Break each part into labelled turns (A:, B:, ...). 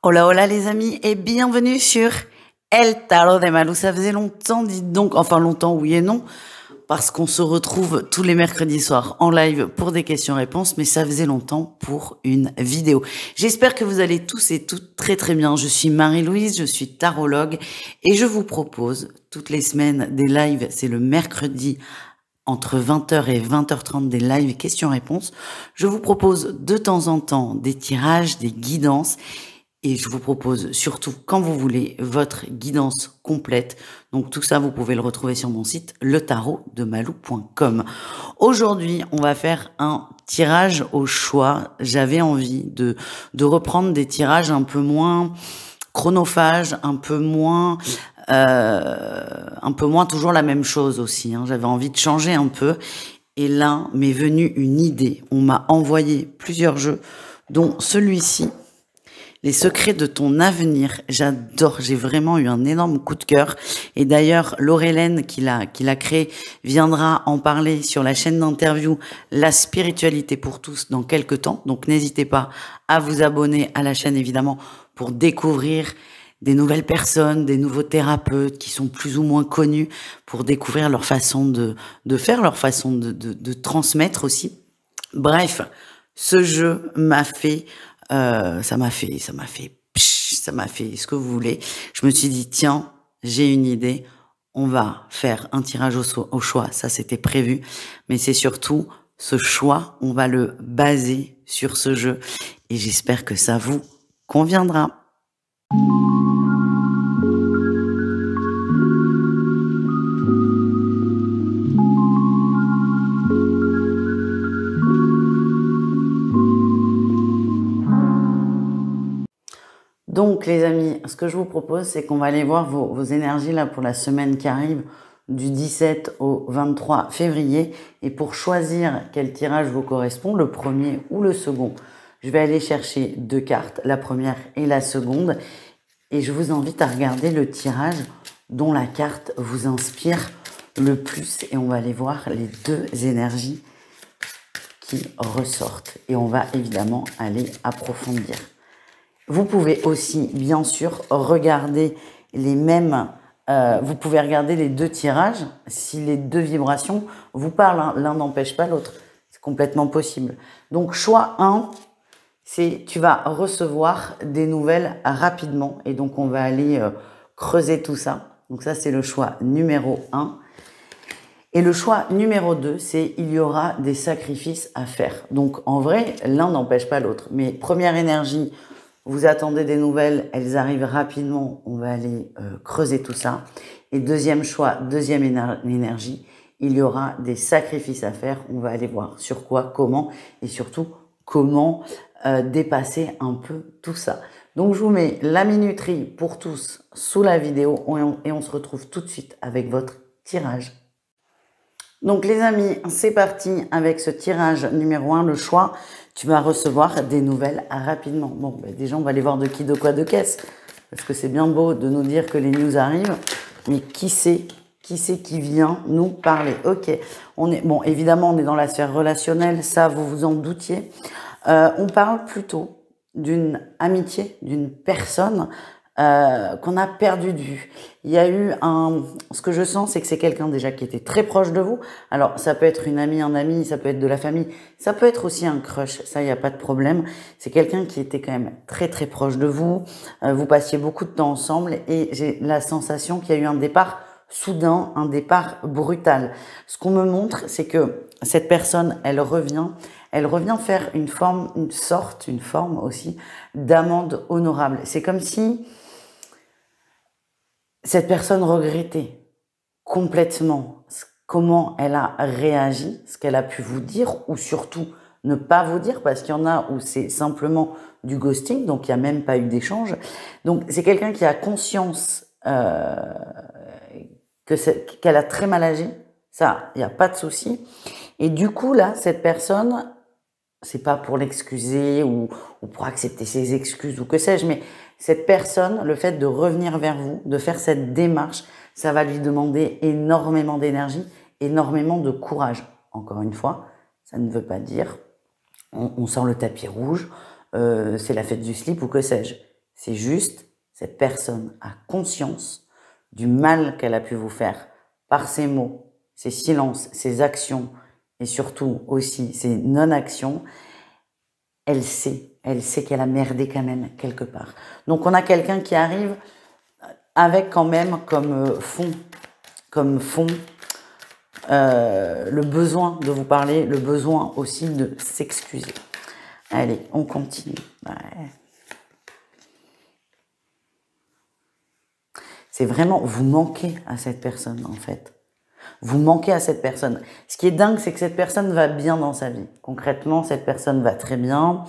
A: Hola, hola les amis et bienvenue sur El Tarot de Malou. Ça faisait longtemps, dites donc, enfin longtemps oui et non, parce qu'on se retrouve tous les mercredis soirs en live pour des questions-réponses, mais ça faisait longtemps pour une vidéo. J'espère que vous allez tous et toutes très très bien. Je suis Marie-Louise, je suis tarologue et je vous propose toutes les semaines des lives, c'est le mercredi entre 20h et 20h30 des lives questions-réponses. Je vous propose de temps en temps des tirages, des guidances. Et je vous propose surtout, quand vous voulez, votre guidance complète. Donc tout ça, vous pouvez le retrouver sur mon site, letarotdemalou.com. Aujourd'hui, on va faire un tirage au choix. J'avais envie de reprendre des tirages un peu moins chronophages, un peu moins toujours la même chose aussi. J'avais envie de changer un peu. Et là, m'est venue une idée. On m'a envoyé plusieurs jeux, dont celui-ci. Les secrets de ton avenir, j'adore, j'ai vraiment eu un énorme coup de cœur. Et d'ailleurs, Laurelène, qui l'a créé, viendra en parler sur la chaîne d'interview La spiritualité pour tous dans quelques temps. Donc n'hésitez pas à vous abonner à la chaîne, évidemment, pour découvrir des nouvelles personnes, des nouveaux thérapeutes qui sont plus ou moins connus, pour découvrir leur façon de faire, leur façon de transmettre aussi. Bref, ce jeu m'a fait... ça m'a fait ce que vous voulez. Je me suis dit, tiens, j'ai une idée. On va faire un tirage au choix. Ça, c'était prévu. Mais c'est surtout ce choix, on va le baser sur ce jeu. Et j'espère que ça vous conviendra. Donc les amis, ce que je vous propose, c'est qu'on va aller voir vos énergies là pour la semaine qui arrive du 17 au 23 février. Et pour choisir quel tirage vous correspond, le premier ou le second, je vais aller chercher deux cartes, la première et la seconde. Et je vous invite à regarder le tirage dont la carte vous inspire le plus. Et on va aller voir les deux énergies qui ressortent. Et on va évidemment aller approfondir. Vous pouvez aussi, bien sûr, regarder les mêmes... vous pouvez regarder les deux tirages si les deux vibrations vous parlent. L'un n'empêche pas l'autre. C'est complètement possible. Donc, choix 1, c'est tu vas recevoir des nouvelles rapidement. Et donc, on va aller creuser tout ça. Donc, ça, c'est le choix numéro 1. Et le choix numéro 2, c'est il y aura des sacrifices à faire. Donc, en vrai, l'un n'empêche pas l'autre. Mais première énergie... Vous attendez des nouvelles, elles arrivent rapidement, on va aller creuser tout ça. Et deuxième choix, deuxième énergie, il y aura des sacrifices à faire, on va aller voir sur quoi, comment et surtout comment dépasser un peu tout ça. Donc je vous mets la minuterie pour tous sous la vidéo et on se retrouve tout de suite avec votre tirage. Donc les amis, c'est parti avec ce tirage numéro 1, le choix. Tu vas recevoir des nouvelles rapidement. Bon, ben déjà, on va aller voir de qui, de quoi, de qu'est-ce. Parce que c'est bien beau de nous dire que les news arrivent. Mais qui c'est qui vient nous parler? Ok, bon, évidemment, on est dans la sphère relationnelle. Ça, vous vous en doutiez. On parle plutôt d'une amitié, d'une personne qu'on a perdu de vue. Il y a eu ce que je sens, c'est que c'est quelqu'un déjà qui était très proche de vous. Alors, ça peut être une amie, un ami, ça peut être de la famille, ça peut être aussi un crush, ça, il n'y a pas de problème. C'est quelqu'un qui était quand même très très proche de vous. Vous passiez beaucoup de temps ensemble et j'ai la sensation qu'il y a eu un départ soudain, un départ brutal. Ce qu'on me montre, c'est que cette personne, elle revient faire une forme aussi d'amende honorable. C'est comme si cette personne regrettait complètement comment elle a réagi, ce qu'elle a pu vous dire, ou surtout ne pas vous dire, parce qu'il y en a où c'est simplement du ghosting, donc il n'y a même pas eu d'échange. Donc c'est quelqu'un qui a conscience qu'elle a très mal agi, ça, il n'y a pas de souci. Et du coup, là, cette personne, c'est pas pour l'excuser ou pour accepter ses excuses ou que sais-je, mais cette personne, le fait de revenir vers vous, de faire cette démarche, ça va lui demander énormément d'énergie, énormément de courage. Encore une fois, ça ne veut pas dire on sort le tapis rouge, c'est la fête du slip ou que sais-je. C'est juste, cette personne a conscience du mal qu'elle a pu vous faire par ses mots, ses silences, ses actions et surtout aussi ses non-actions. Elle sait qu'elle a merdé quand même quelque part. Donc on a quelqu'un qui arrive avec quand même comme fond, le besoin de vous parler, le besoin aussi de s'excuser. Allez, on continue. Ouais. C'est vraiment, vous manquez à cette personne en fait. Vous manquez à cette personne. Ce qui est dingue, c'est que cette personne va bien dans sa vie. Concrètement, cette personne va très bien.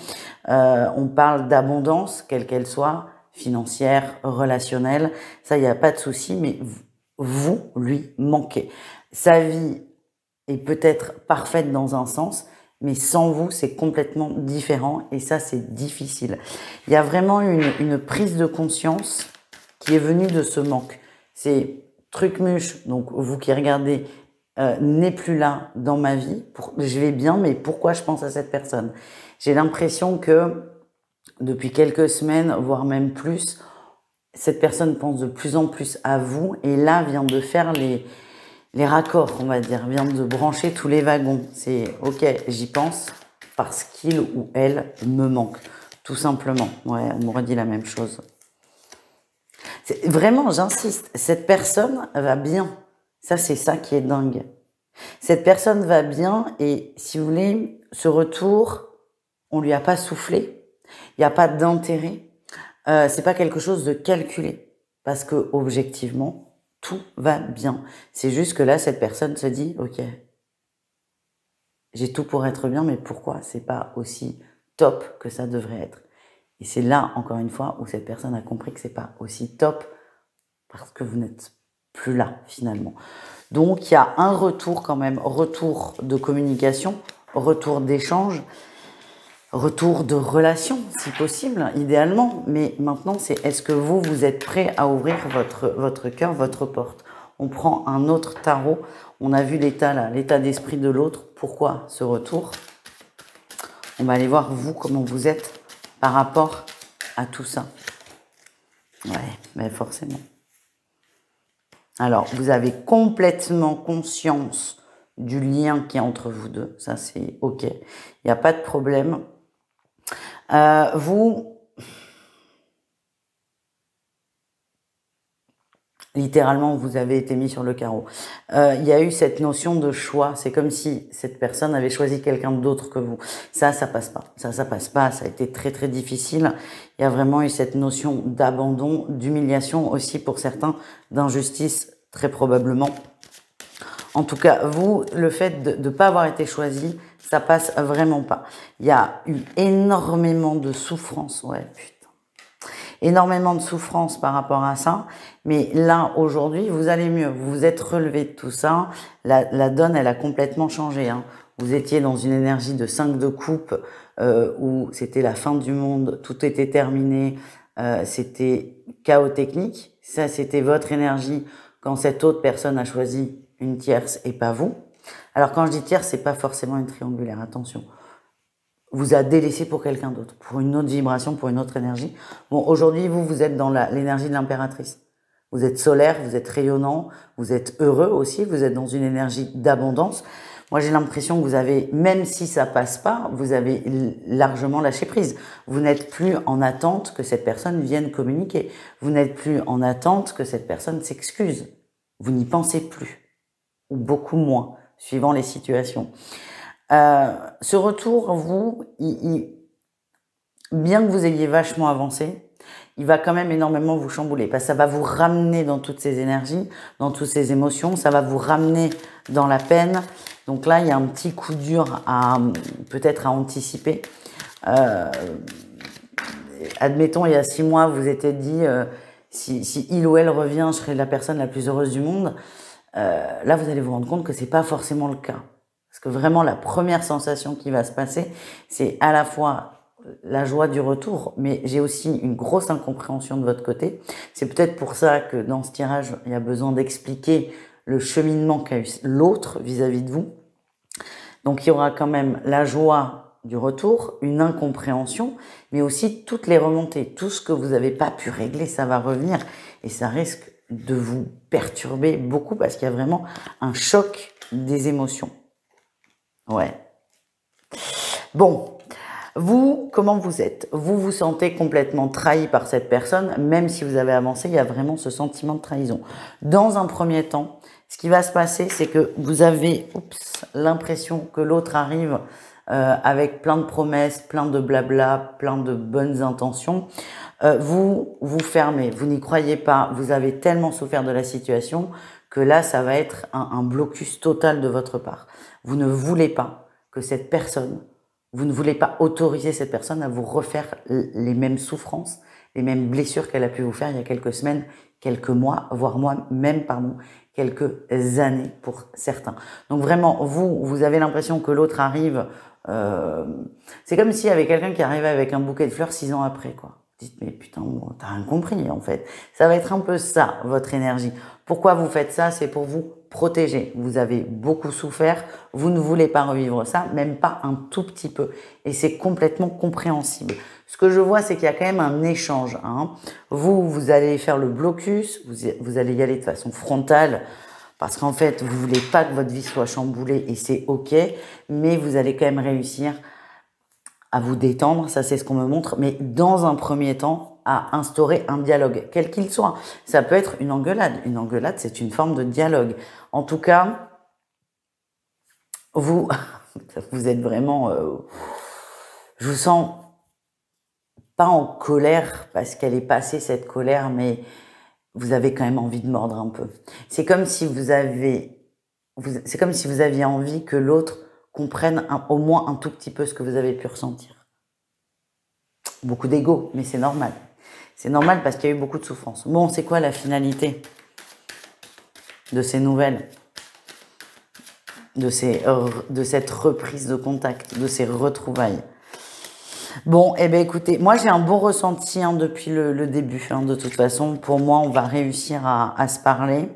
A: On parle d'abondance, quelle qu'elle soit, financière, relationnelle. Ça, il n'y a pas de souci, mais vous lui manquez. Sa vie est peut-être parfaite dans un sens, mais sans vous, c'est complètement différent et ça, c'est difficile. Il y a vraiment une prise de conscience qui est venue de ce manque. C'est Trucmuche, donc vous qui regardez, n'est plus là dans ma vie. Je vais bien, mais pourquoi je pense à cette personne? J'ai l'impression que depuis quelques semaines, voire même plus, cette personne pense de plus en plus à vous et là vient de faire les raccords, on va dire, vient de brancher tous les wagons. C'est ok, j'y pense parce qu'il ou elle me manque, tout simplement. Ouais, on m'aurait dit la même chose. Vraiment, j'insiste, cette personne va bien. Ça, c'est ça qui est dingue. Cette personne va bien et si vous voulez, ce retour, on lui a pas soufflé. Il n'y a pas d'intérêt. C'est pas quelque chose de calculé. Parce que, objectivement, tout va bien. C'est juste que là, cette personne se dit, ok, j'ai tout pour être bien, mais pourquoi c'est pas aussi top que ça devrait être? Et c'est là, encore une fois, où cette personne a compris que c'est pas aussi top parce que vous n'êtes plus là, finalement. Donc, il y a un retour quand même, retour de communication, retour d'échange, retour de relation, si possible, idéalement. Mais maintenant, c'est est-ce que vous êtes prêt à ouvrir votre cœur, votre porte? On prend un autre tarot. On a vu l'état là, l'état d'esprit de l'autre. Pourquoi ce retour? On va aller voir vous, comment vous êtes par rapport à tout ça. Ouais, mais forcément. Alors, vous avez complètement conscience du lien qui est entre vous deux. Ça, c'est ok. Il n'y a pas de problème. Littéralement, vous avez été mis sur le carreau. Il y a eu cette notion de choix. C'est comme si cette personne avait choisi quelqu'un d'autre que vous. Ça passe pas. Ça passe pas. Ça a été très, très difficile. Il y a vraiment eu cette notion d'abandon, d'humiliation aussi pour certains, d'injustice très probablement. En tout cas, vous, le fait de ne pas avoir été choisi, ça passe vraiment pas. Il y a eu énormément de souffrance. Ouais, putain. Énormément de souffrance par rapport à ça. Mais là, aujourd'hui, vous allez mieux. Vous vous êtes relevé de tout ça. La donne, elle a complètement changé. Hein. Vous étiez dans une énergie de 5 de coupe où c'était la fin du monde, tout était terminé, c'était chaos technique. Ça, c'était votre énergie quand cette autre personne a choisi une tierce et pas vous. Alors quand je dis tierce, c'est pas forcément une triangulaire, attention. Vous a délaissé pour quelqu'un d'autre, pour une autre vibration, pour une autre énergie. Bon, aujourd'hui, vous êtes dans l'énergie de l'impératrice. Vous êtes solaire, vous êtes rayonnant, vous êtes heureux aussi, vous êtes dans une énergie d'abondance. Moi, j'ai l'impression que vous avez, même si ça passe pas, vous avez largement lâché prise. Vous n'êtes plus en attente que cette personne vienne communiquer. Vous n'êtes plus en attente que cette personne s'excuse. Vous n'y pensez plus. Ou beaucoup moins, suivant les situations. Ce retour, vous, bien que vous ayez vachement avancé, il va quand même énormément vous chambouler parce que ça va vous ramener dans toutes ces énergies, dans toutes ces émotions, ça va vous ramener dans la peine. Donc là, il y a un petit coup dur à peut-être à anticiper. Admettons, il y a 6 mois, vous étiez dit si il ou elle revient, je serai la personne la plus heureuse du monde. Là, vous allez vous rendre compte que c'est pas forcément le cas. Parce que vraiment, la première sensation qui va se passer, c'est à la fois la joie du retour, mais j'ai aussi une grosse incompréhension de votre côté. C'est peut-être pour ça que dans ce tirage, il y a besoin d'expliquer le cheminement qu'a eu l'autre vis-à-vis de vous. Donc, il y aura quand même la joie du retour, une incompréhension, mais aussi toutes les remontées. Tout ce que vous n'avez pas pu régler, ça va revenir et ça risque de vous perturber beaucoup parce qu'il y a vraiment un choc des émotions. Ouais. Bon, vous, comment vous êtes? Vous vous sentez complètement trahi par cette personne, même si vous avez avancé, il y a vraiment ce sentiment de trahison. Dans un premier temps, ce qui va se passer, c'est que vous avez l'impression que l'autre arrive avec plein de promesses, plein de blabla, plein de bonnes intentions. Vous vous fermez, vous n'y croyez pas, vous avez tellement souffert de la situation que là, ça va être un blocus total de votre part. Vous ne voulez pas que cette personne, vous ne voulez pas autoriser cette personne à vous refaire les mêmes souffrances, les mêmes blessures qu'elle a pu vous faire il y a quelques semaines, quelques mois, voire même, quelques années pour certains. Donc vraiment, vous avez l'impression que l'autre arrive, c'est comme s'il y avait quelqu'un qui arrivait avec un bouquet de fleurs 6 ans après, quoi. Vous dites, mais putain, t'as rien compris, en fait. Ça va être un peu ça, votre énergie. Pourquoi vous faites ça? C'est pour vous protéger. Vous avez beaucoup souffert, vous ne voulez pas revivre ça, même pas un tout petit peu. Et c'est complètement compréhensible. Ce que je vois, c'est qu'il y a quand même un échange. Hein. Vous allez faire le blocus, vous allez y aller de façon frontale, parce qu'en fait, vous voulez pas que votre vie soit chamboulée et c'est ok, mais vous allez quand même réussir à vous détendre, ça c'est ce qu'on me montre, mais dans un premier temps, à instaurer un dialogue, quel qu'il soit. Ça peut être une engueulade. Une engueulade, c'est une forme de dialogue. En tout cas, vous êtes vraiment... je vous sens pas en colère parce qu'elle est passée cette colère, mais vous avez quand même envie de mordre un peu. C'est comme si vous aviez envie que l'autre comprenne au moins un tout petit peu ce que vous avez pu ressentir. Beaucoup d'ego, mais c'est normal. C'est normal parce qu'il y a eu beaucoup de souffrance. Bon, c'est quoi la finalité de ces nouvelles, de cette reprise de contact, de ces retrouvailles? Bon, eh bien écoutez, moi j'ai un bon ressenti depuis le début. De toute façon, pour moi, on va réussir à se parler.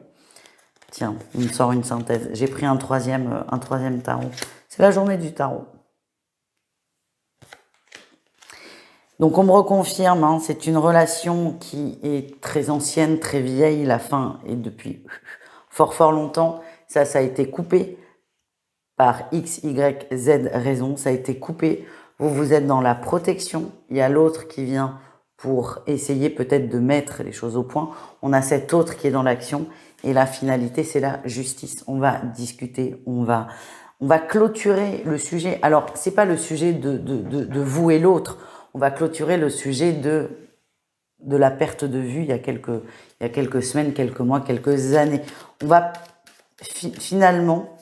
A: Tiens, il me sort une synthèse. J'ai pris un troisième tarot. C'est la journée du tarot. Donc on me reconfirme, c'est une relation qui est très ancienne, très vieille, la fin est depuis fort longtemps. Ça a été coupé par X, Y, Z raison, ça a été coupé. Vous êtes dans la protection, il y a l'autre qui vient pour essayer peut-être de mettre les choses au point. On a cet autre qui est dans l'action et la finalité c'est la justice. On va discuter, on va clôturer le sujet. Alors c'est pas le sujet de vous et l'autre. On va clôturer le sujet de la perte de vue il y a quelques semaines, quelques mois, quelques années. On va finalement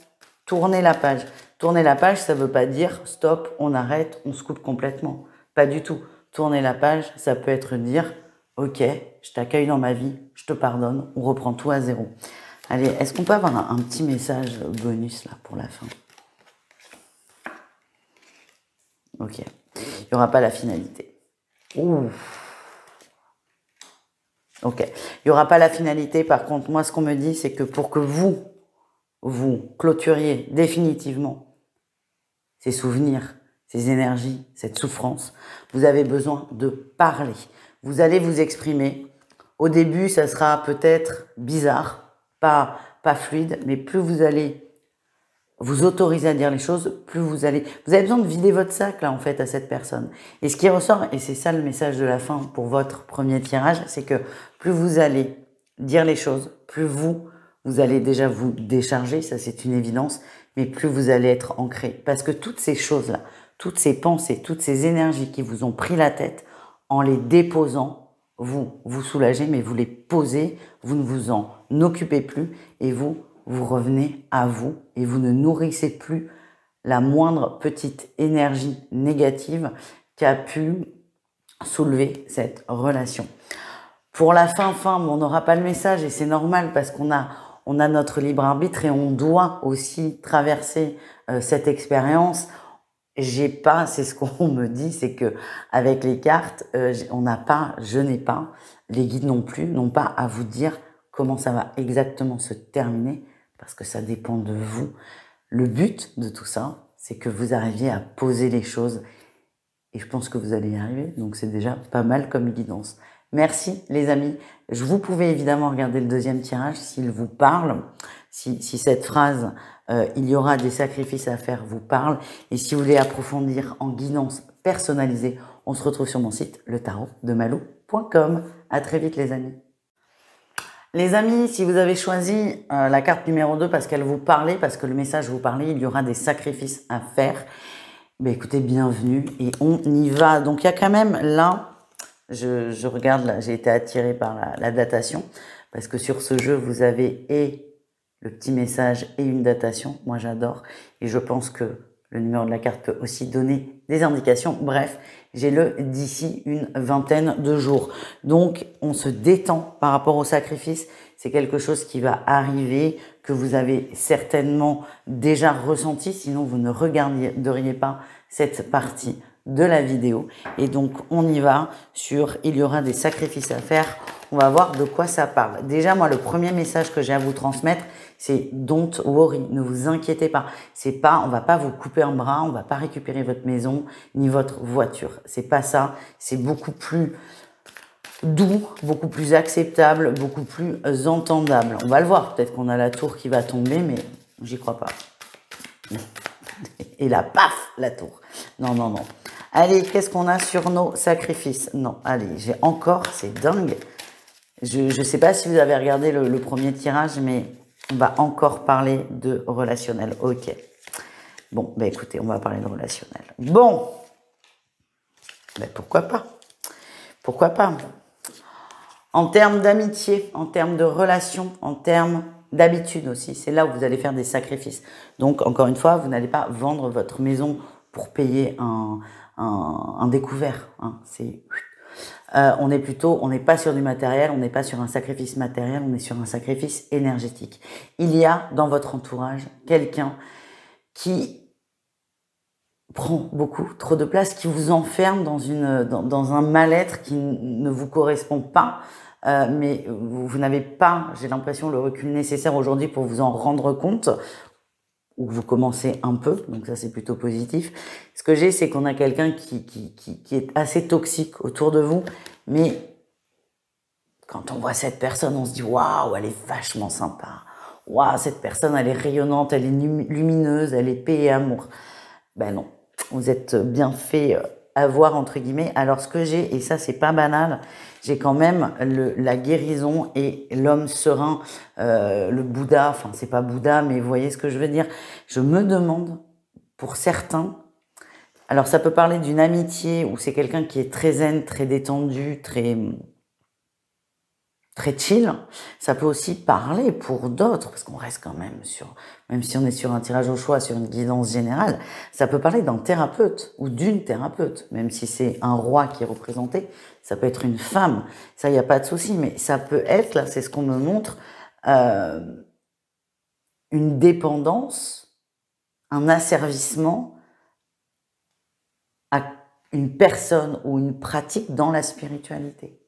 A: tourner la page. Tourner la page, ça ne veut pas dire stop, on arrête, on se coupe complètement. Pas du tout. Tourner la page, ça peut être dire ok, je t'accueille dans ma vie, je te pardonne, on reprend tout à zéro. Allez, est-ce qu'on peut avoir un petit message bonus là pour la fin? Ok. Il n'y aura pas la finalité. Ouh. Ok. Il n'y aura pas la finalité. Par contre, moi, ce qu'on me dit, c'est que pour que vous clôturiez définitivement ces souvenirs, ces énergies, cette souffrance, vous avez besoin de parler. Vous allez vous exprimer. Au début, ça sera peut-être bizarre, pas fluide, mais plus vous allez vous autorisez à dire les choses, plus vous avez besoin de vider votre sac là en fait à cette personne. Et ce qui ressort, et c'est ça le message de la fin pour votre premier tirage, c'est que plus vous allez dire les choses, plus vous allez déjà vous décharger, ça c'est une évidence, mais plus vous allez être ancré. Parce que toutes ces choses-là, toutes ces pensées, toutes ces énergies qui vous ont pris la tête, en les déposant, vous soulagez, mais vous les posez, vous ne vous en occupez plus et vous revenez à vous et vous ne nourrissez plus la moindre petite énergie négative qui a pu soulever cette relation. Pour la fin, on n'aura pas le message et c'est normal parce qu'on a notre libre arbitre et on doit aussi traverser cette expérience. C'est ce qu'on me dit, c'est que avec les cartes, je n'ai pas, les guides non plus, n'ont pas à vous dire comment ça va exactement se terminer parce que ça dépend de vous. Le but de tout ça, c'est que vous arriviez à poser les choses. Et je pense que vous allez y arriver. Donc, c'est déjà pas mal comme guidance. Merci, les amis. Vous pouvez évidemment regarder le deuxième tirage s'il vous parle. Si cette phrase « il y aura des sacrifices à faire » vous parle. Et si vous voulez approfondir en guidance personnalisée, on se retrouve sur mon site, letarotdemalou.com. À très vite, les amis. Les amis, si vous avez choisi la carte numéro 2 parce qu'elle vous parlait, parce que le message vous parlait, il y aura des sacrifices à faire. Ben écoutez, bienvenue et on y va. Donc il y a quand même là, je regarde là, j'ai été attirée par la datation parce que sur ce jeu vous avez et le petit message et une datation. Moi j'adore et je pense que le numéro de la carte peut aussi donner des indications. Bref, j'ai le d'ici une vingtaine de jours. Donc on se détend par rapport au sacrifice. C'est quelque chose qui va arriver, que vous avez certainement déjà ressenti, sinon vous ne regarderiez pas cette partie de la vidéo. Et donc, on y va sur « Il y aura des sacrifices à faire ». On va voir de quoi ça parle. Déjà, moi, le premier message que j'ai à vous transmettre, c'est « Don't worry », ne vous inquiétez pas. C'est pas, on va pas vous couper un bras, on va pas récupérer votre maison, ni votre voiture. C'est pas ça, c'est beaucoup plus doux, beaucoup plus acceptable, beaucoup plus entendable. On va le voir, peut-être qu'on a la tour qui va tomber, mais j'y crois pas. Et là, paf, la tour. Non, non, non. Allez, qu'est-ce qu'on a sur nos sacrifices? Non, allez, j'ai encore, c'est dingue. Je sais pas si vous avez regardé le premier tirage, mais on va encore parler de relationnel. Ok. Bon, ben écoutez, on va parler de relationnel. Bon, ben pourquoi pas? Pourquoi pas? En termes d'amitié, en termes de relation, en termes d'habitude aussi, c'est là où vous allez faire des sacrifices. Donc, encore une fois, vous n'allez pas vendre votre maison pour payer un découvert. Hein. On n'est pas sur du matériel, on n'est pas sur un sacrifice matériel, on est sur un sacrifice énergétique. Il y a dans votre entourage quelqu'un qui prend beaucoup trop de place, qui vous enferme dans un mal-être qui ne vous correspond pas, mais vous n'avez pas, j'ai l'impression, le recul nécessaire aujourd'hui pour vous en rendre compte, ou vous commencez un peu, donc ça c'est plutôt positif. Ce que j'ai, c'est qu'on a quelqu'un qui est assez toxique autour de vous, mais quand on voit cette personne, on se dit « Waouh, elle est vachement sympa. Waouh, cette personne, elle est rayonnante, elle est lumineuse, elle est paix et amour. » Ben non, vous êtes bien fait avoir, entre guillemets. Alors ce que j'ai, et ça c'est pas banal, j'ai quand même la guérison et l'homme serein, le Bouddha, enfin c'est pas Bouddha, mais vous voyez ce que je veux dire. Je me demande, pour certains, alors ça peut parler d'une amitié où c'est quelqu'un qui est très zen, très détendu, très chill. Ça peut aussi parler pour d'autres, parce qu'on reste quand même même si on est sur un tirage au choix, sur une guidance générale, ça peut parler d'un thérapeute ou d'une thérapeute, même si c'est un roi qui est représenté, ça peut être une femme, ça, il n'y a pas de souci, mais ça peut être, là, c'est ce qu'on me montre, une dépendance, un asservissement à une personne ou une pratique dans la spiritualité,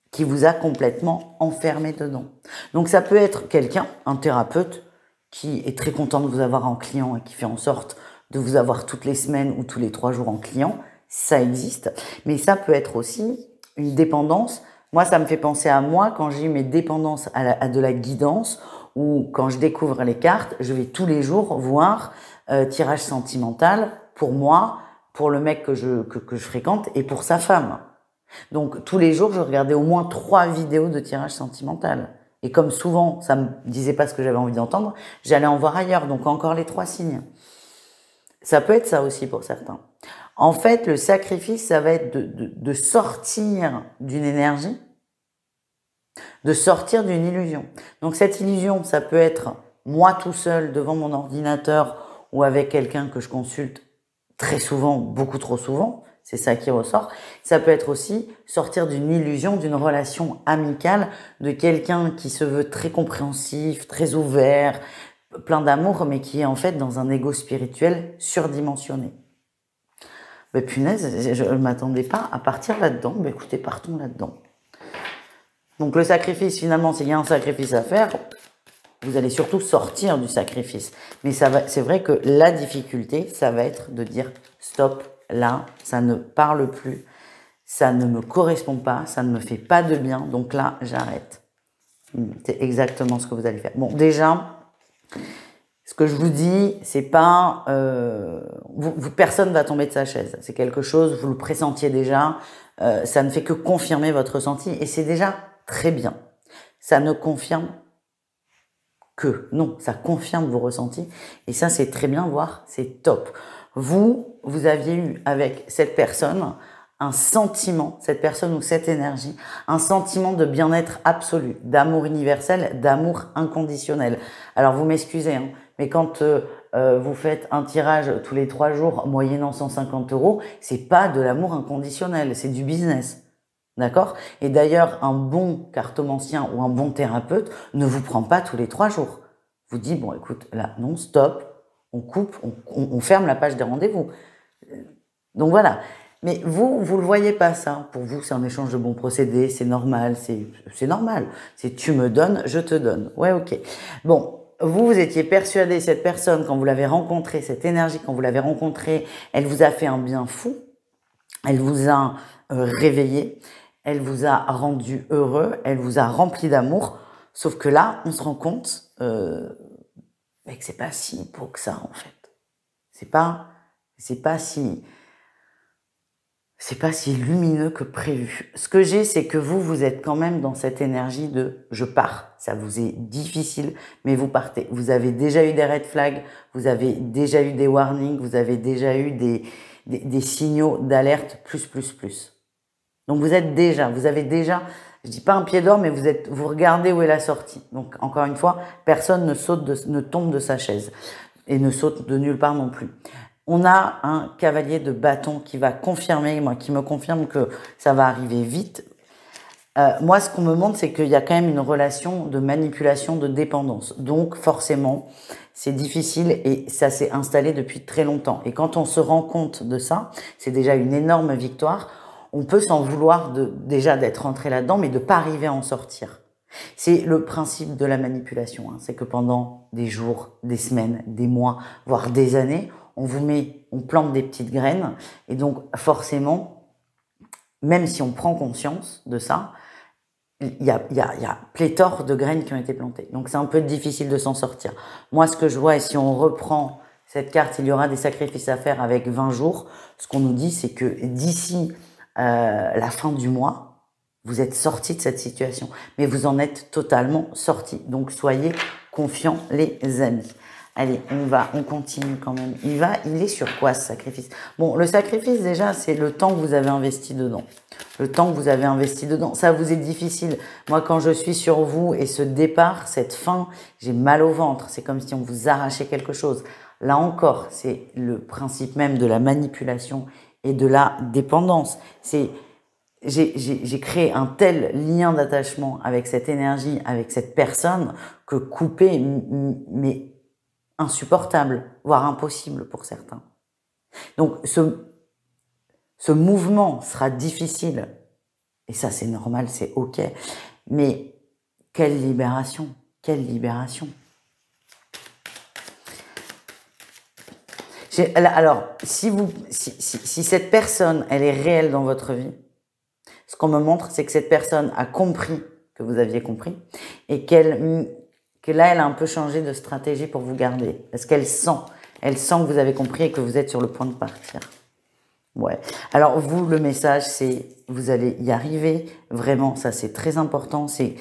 A: qui vous a complètement enfermé dedans. Donc ça peut être quelqu'un, un thérapeute, qui est très content de vous avoir en client et qui fait en sorte de vous avoir toutes les semaines ou tous les 3 jours en client. Ça existe. Mais ça peut être aussi une dépendance. Moi, ça me fait penser à moi quand j'ai mes dépendances à de la guidance ou quand je découvre les cartes, je vais tous les jours voir tirage sentimental pour moi, pour le mec que je fréquente et pour sa femme. Donc, tous les jours, je regardais au moins 3 vidéos de tirage sentimental. Et comme souvent, ça me disait pas ce que j'avais envie d'entendre, j'allais en voir ailleurs. Donc, encore les 3 signes. Ça peut être ça aussi pour certains. En fait, le sacrifice, ça va être de sortir d'une énergie, de sortir d'une illusion. Donc, cette illusion, ça peut être moi tout seul devant mon ordinateur ou avec quelqu'un que je consulte très souvent, beaucoup trop souvent. C'est ça qui ressort. Ça peut être aussi sortir d'une illusion, d'une relation amicale, de quelqu'un qui se veut très compréhensif, très ouvert, plein d'amour, mais qui est en fait dans un ego spirituel surdimensionné. Ben punaise, je ne m'attendais pas à partir là-dedans. Ben écoutez, partons là-dedans. Donc le sacrifice, finalement, s'il y a un sacrifice à faire, Vous allez surtout sortir du sacrifice. Mais c'est vrai que la difficulté, ça va être de dire stop, là, ça ne parle plus, ça ne me correspond pas, ça ne me fait pas de bien, donc là, j'arrête. C'est exactement ce que vous allez faire. Bon, déjà, ce que je vous dis, c'est pas... personne ne va tomber de sa chaise. C'est quelque chose, vous le pressentiez déjà, ça ne fait que confirmer votre ressenti, et c'est déjà très bien. Ça ne confirme que, non, ça confirme vos ressentis, et ça, c'est très bien, voire c'est top. Vous aviez eu avec cette personne un sentiment, cette personne ou cette énergie, un sentiment de bien-être absolu, d'amour universel, d'amour inconditionnel. Alors, vous m'excusez, hein, mais quand vous faites un tirage tous les 3 jours, moyennant 150 €, c'est pas de l'amour inconditionnel, c'est du business. D'accord? Et d'ailleurs, un bon cartomancien ou un bon thérapeute ne vous prend pas tous les 3 jours. Vous dit, bon, écoute, là, non, stop, on coupe, on ferme la page des rendez-vous. Donc voilà. Mais vous le voyez pas ça. Pour vous, c'est un échange de bons procédés, c'est normal, c'est normal. C'est tu me donnes, je te donne. Ouais, ok. Bon, vous étiez persuadé, cette personne, quand vous l'avez rencontrée, cette énergie, quand vous l'avez rencontrée, elle vous a fait un bien fou. Elle vous a réveillé. Elle vous a rendu heureux, elle vous a rempli d'amour, sauf que là, on se rend compte que c'est pas si beau que ça, en fait. C'est pas si lumineux que prévu. Ce que j'ai, c'est que vous êtes quand même dans cette énergie de « je pars ». Ça vous est difficile, mais vous partez. Vous avez déjà eu des red flags, vous avez déjà eu des warnings, vous avez déjà eu des signaux d'alerte plus. Donc vous avez déjà, je dis pas un pied d'or, mais vous regardez où est la sortie. Donc encore une fois, personne ne tombe de sa chaise et ne saute de nulle part non plus. On a un cavalier de bâton qui va confirmer, qui me confirme que ça va arriver vite. Moi, ce qu'on me montre, c'est qu'il y a quand même une relation de manipulation, de dépendance. Donc forcément, c'est difficile et ça s'est installé depuis très longtemps. Et quand on se rend compte de ça, c'est déjà une énorme victoire. On peut s'en vouloir déjà d'être rentré là-dedans, mais de pas arriver à en sortir. C'est le principe de la manipulation. Hein. C'est que pendant des jours, des semaines, des mois, voire des années, on plante des petites graines. Et donc, forcément, même si on prend conscience de ça, il y a pléthore de graines qui ont été plantées. Donc, c'est un peu difficile de s'en sortir. Moi, ce que je vois, et si on reprend cette carte, il y aura des sacrifices à faire avec 20 jours. Ce qu'on nous dit, c'est que d'ici la fin du mois, vous êtes sortis de cette situation, mais vous en êtes totalement sortis. Donc soyez confiants, les amis. Allez, on continue quand même. Il est sur quoi ce sacrifice? Bon, le sacrifice déjà, c'est le temps que vous avez investi dedans. Le temps que vous avez investi dedans, ça vous est difficile. Moi, quand je suis sur vous et ce départ, cette fin, j'ai mal au ventre. C'est comme si on vous arrachait quelque chose. Là encore, c'est le principe même de la manipulation et de la dépendance. J'ai créé un tel lien d'attachement avec cette énergie, avec cette personne, que couper, mais insupportable, voire impossible pour certains. Donc, ce mouvement sera difficile, et ça c'est normal, c'est ok, mais quelle libération, quelle libération. Alors, si cette personne, elle est réelle dans votre vie, ce qu'on me montre, c'est que cette personne a compris que vous aviez compris et que là, elle a un peu changé de stratégie pour vous garder. Parce qu'elle sent que vous avez compris et que vous êtes sur le point de partir. Ouais. Alors, vous, le message, c'est vous allez y arriver. Vraiment, ça, c'est très important. C'est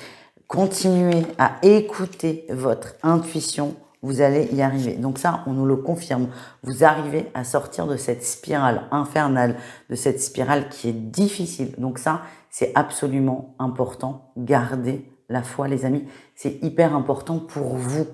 A: continuer à écouter votre intuition. Vous allez y arriver. Donc ça, on nous le confirme. Vous arrivez à sortir de cette spirale infernale, de cette spirale qui est difficile. Donc ça, c'est absolument important. Gardez la foi, les amis. C'est hyper important pour vous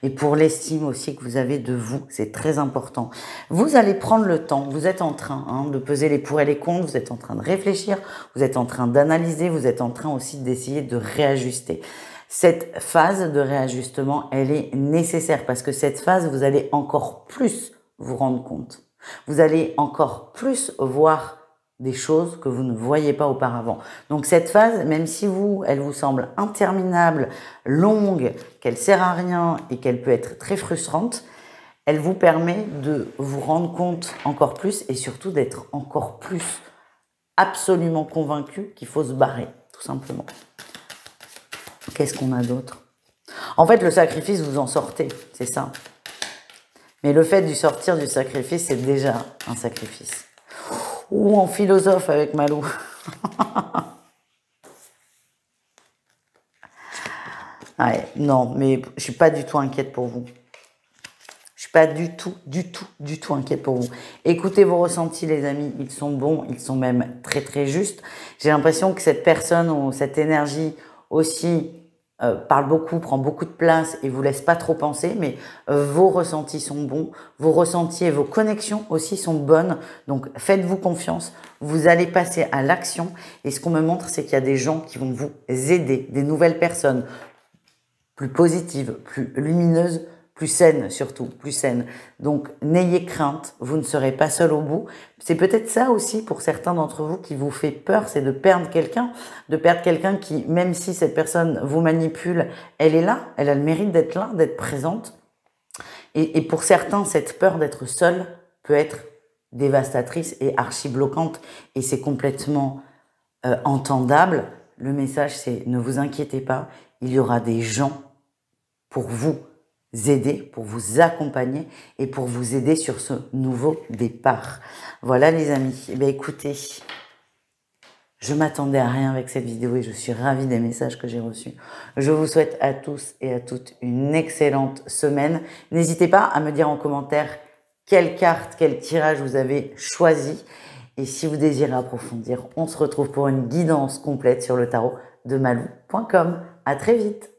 A: et pour l'estime aussi que vous avez de vous. C'est très important. Vous allez prendre le temps. Vous êtes en train de peser les pour et les contre. Vous êtes en train de réfléchir. Vous êtes en train d'analyser. Vous êtes en train aussi d'essayer de réajuster. Cette phase de réajustement, elle est nécessaire parce que cette phase, vous allez encore plus vous rendre compte. Vous allez encore plus voir des choses que vous ne voyiez pas auparavant. Donc cette phase, même si elle vous semble interminable, longue, qu'elle sert à rien et qu'elle peut être très frustrante, elle vous permet de vous rendre compte encore plus et surtout d'être encore plus absolument convaincu qu'il faut se barrer, tout simplement. Qu'est-ce qu'on a d'autre? En fait, le sacrifice, vous en sortez, c'est ça. Mais le fait de sortir du sacrifice, c'est déjà un sacrifice. Ou en philosophe avec Malou. Ouais, non, mais je suis pas du tout inquiète pour vous. Je suis pas du tout inquiète pour vous. Écoutez vos ressentis, les amis. Ils sont bons, ils sont même très, très justes. J'ai l'impression que cette personne ou cette énergie aussi parle beaucoup, prend beaucoup de place et vous laisse pas trop penser, mais vos ressentis sont bons, vos ressentis et vos connexions aussi sont bonnes, donc faites-vous confiance, vous allez passer à l'action et ce qu'on me montre, c'est qu'il y a des gens qui vont vous aider, des nouvelles personnes plus positives, plus lumineuses, plus saines surtout, plus saines. Donc n'ayez crainte, vous ne serez pas seul au bout. C'est peut-être ça aussi pour certains d'entre vous qui vous fait peur, c'est de perdre quelqu'un qui, même si cette personne vous manipule, elle est là, elle a le mérite d'être là, d'être présente. Et pour certains, cette peur d'être seul peut être dévastatrice et archi-bloquante et c'est complètement entendable. Le message, c'est ne vous inquiétez pas, il y aura des gens pour vous aider, pour vous accompagner et pour vous aider sur ce nouveau départ. Voilà les amis, eh bien, écoutez, je m'attendais à rien avec cette vidéo et je suis ravie des messages que j'ai reçus. Je vous souhaite à tous et à toutes une excellente semaine. N'hésitez pas à me dire en commentaire quelle carte, quel tirage vous avez choisi. Et si vous désirez approfondir, on se retrouve pour une guidance complète sur le tarot de malou.com. À très vite.